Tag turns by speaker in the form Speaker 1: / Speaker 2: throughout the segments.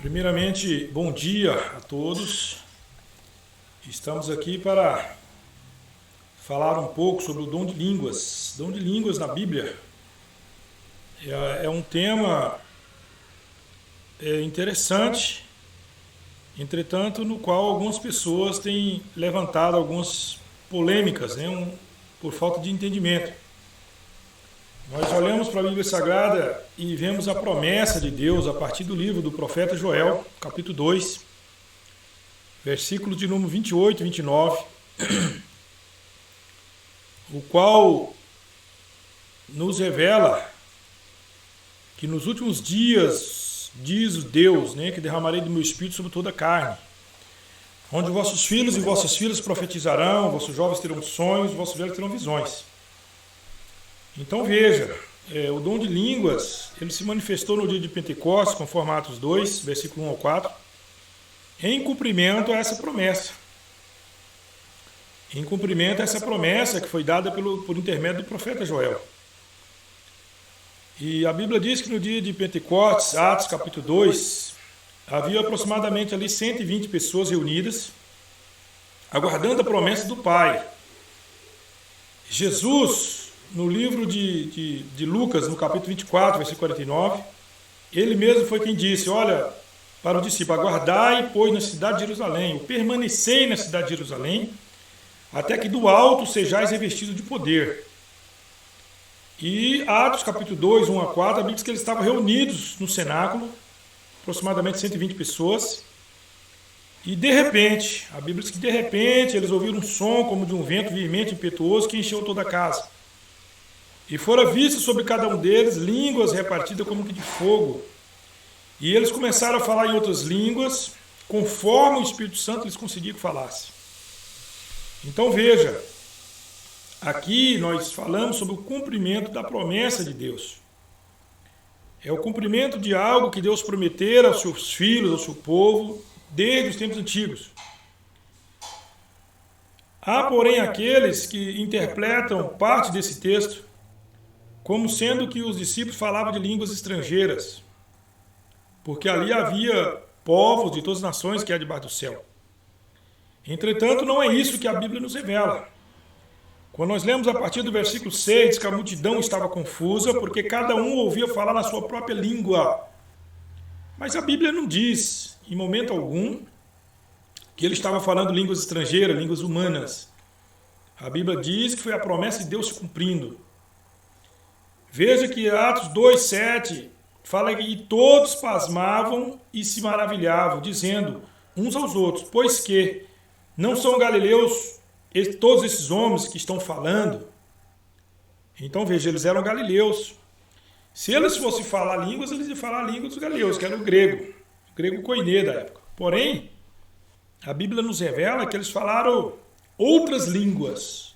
Speaker 1: Primeiramente, bom dia a todos. Estamos aqui para falar um pouco sobre o dom de línguas. Dom de línguas na Bíblia é um tema interessante, entretanto, no qual algumas pessoas têm levantado algumas polêmicas, por falta de entendimento. Nós olhamos para a Bíblia Sagrada e vemos a promessa de Deus a partir do livro do profeta Joel, capítulo 2, versículos de número 28 e 29, o qual nos revela que nos últimos dias, diz Deus, que derramarei do meu espírito sobre toda a carne, onde vossos filhos e vossas filhas profetizarão, vossos jovens terão sonhos, vossos velhos terão visões. Então veja, o dom de línguas, ele se manifestou no dia de Pentecostes, conforme Atos 2, versículo 1 ao 4, em cumprimento a essa promessa. Em cumprimento a essa promessa que foi dada por intermédio do profeta Joel. E a Bíblia diz que no dia de Pentecostes, Atos capítulo 2, havia aproximadamente ali 120 pessoas reunidas, aguardando a promessa do Pai. Jesus, no livro de Lucas, no capítulo 24, versículo 49, ele mesmo foi quem disse, olha, para o discípulo, aguardai, pois, na cidade de Jerusalém, ou permanecei na cidade de Jerusalém, até que do alto sejais revestidos de poder. E Atos capítulo 2, 1 a 4, a Bíblia diz que eles estavam reunidos no cenáculo, aproximadamente 120 pessoas, e de repente, a Bíblia diz que de repente eles ouviram um som como de um vento veemente e impetuoso que encheu toda a casa. E fora visto sobre cada um deles línguas repartidas como que de fogo. E eles começaram a falar em outras línguas, conforme o Espírito Santo lhes conseguia que falasse. Então veja, aqui nós falamos sobre o cumprimento da promessa de Deus. É o cumprimento de algo que Deus prometera aos seus filhos, ao seu povo, desde os tempos antigos. Há, porém, aqueles que interpretam parte desse texto como sendo que os discípulos falavam de línguas estrangeiras, porque ali havia povos de todas as nações que há debaixo do céu. Entretanto, não é isso que a Bíblia nos revela. Quando nós lemos a partir do versículo 6, diz que a multidão estava confusa, porque cada um ouvia falar na sua própria língua. Mas a Bíblia não diz, em momento algum, que ele estava falando línguas estrangeiras, línguas humanas. A Bíblia diz que foi a promessa de Deus se cumprindo. Veja que Atos 2,7 fala que todos pasmavam e se maravilhavam, dizendo uns aos outros, pois que não são galileus todos esses homens que estão falando. Então veja, eles eram galileus. Se eles fossem falar línguas, eles iam falar a língua dos galileus, que era o grego koiné da época. Porém, a Bíblia nos revela que eles falaram outras línguas.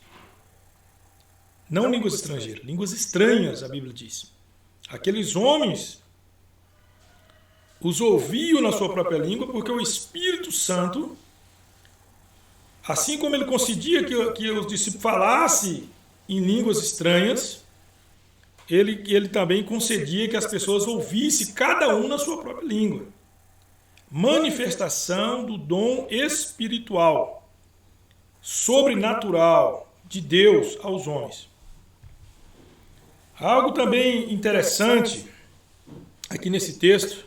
Speaker 1: Não línguas estrangeiras, línguas estranhas, a Bíblia diz. Aqueles homens os ouviam na sua própria língua, porque o Espírito Santo, assim como ele concedia que os discípulos falassem em línguas estranhas, ele também concedia que as pessoas ouvissem cada um na sua própria língua. Manifestação do dom espiritual, sobrenatural de Deus aos homens. Algo também interessante aqui nesse texto,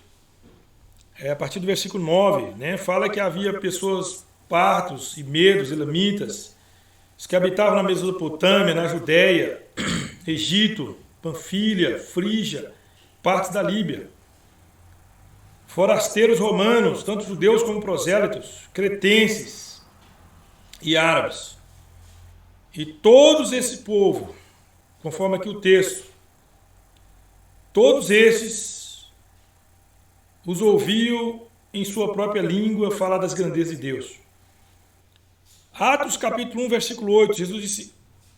Speaker 1: a partir do versículo 9, fala que havia pessoas partos e medos, elamitas, os que habitavam na Mesopotâmia, na Judéia, Egito, Panfilha, Frígia, partes da Líbia. Forasteiros romanos, tanto judeus como prosélitos, cretenses e árabes. E todos esse povo, conforme aqui o texto, todos esses os ouviam em sua própria língua falar das grandezas de Deus. Atos capítulo 1, versículo 8, Jesus disse,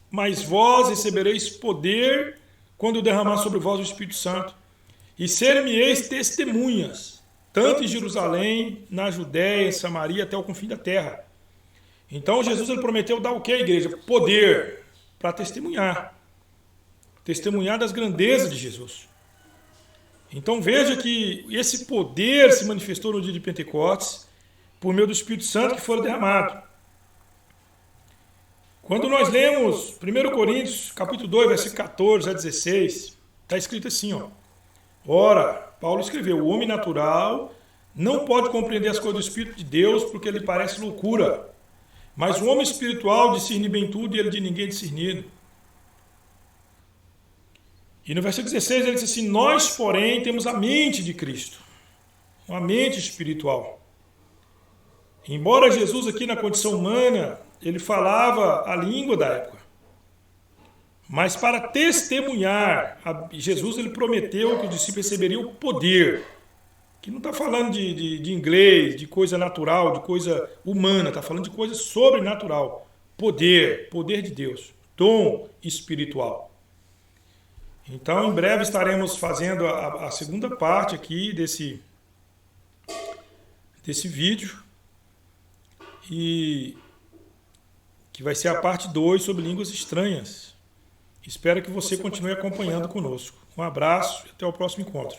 Speaker 1: mas vós recebereis poder quando eu derramar sobre vós o Espírito Santo, e ser-me-eis testemunhas, tanto em Jerusalém, na Judéia, em Samaria, até o confim da terra. Então Jesus ele prometeu dar o que à igreja? Poder para testemunhar. Testemunhar das grandezas de Jesus. Então veja que esse poder se manifestou no dia de Pentecostes por meio do Espírito Santo que foi derramado. Quando nós lemos 1 Coríntios, capítulo 2, versículo 14 a 16, está escrito assim, ó. Ora, Paulo escreveu, o homem natural não pode compreender as coisas do Espírito de Deus porque lhe parece loucura. Mas o homem espiritual discerne bem tudo e ele de ninguém é discernido. E no versículo 16 ele diz assim, nós, porém, temos a mente de Cristo, uma mente espiritual. Embora Jesus aqui na condição humana, ele falava a língua da época. Mas para testemunhar, Jesus ele prometeu que os discípulos receberiam o poder. Que não está falando de inglês, de coisa natural, de coisa humana, está falando de coisa sobrenatural. Poder, poder de Deus, dom espiritual. Então, em breve estaremos fazendo a segunda parte aqui desse vídeo. E que vai ser a parte 2 sobre línguas estranhas. Espero que você continue acompanhando conosco. Um abraço e até o próximo encontro.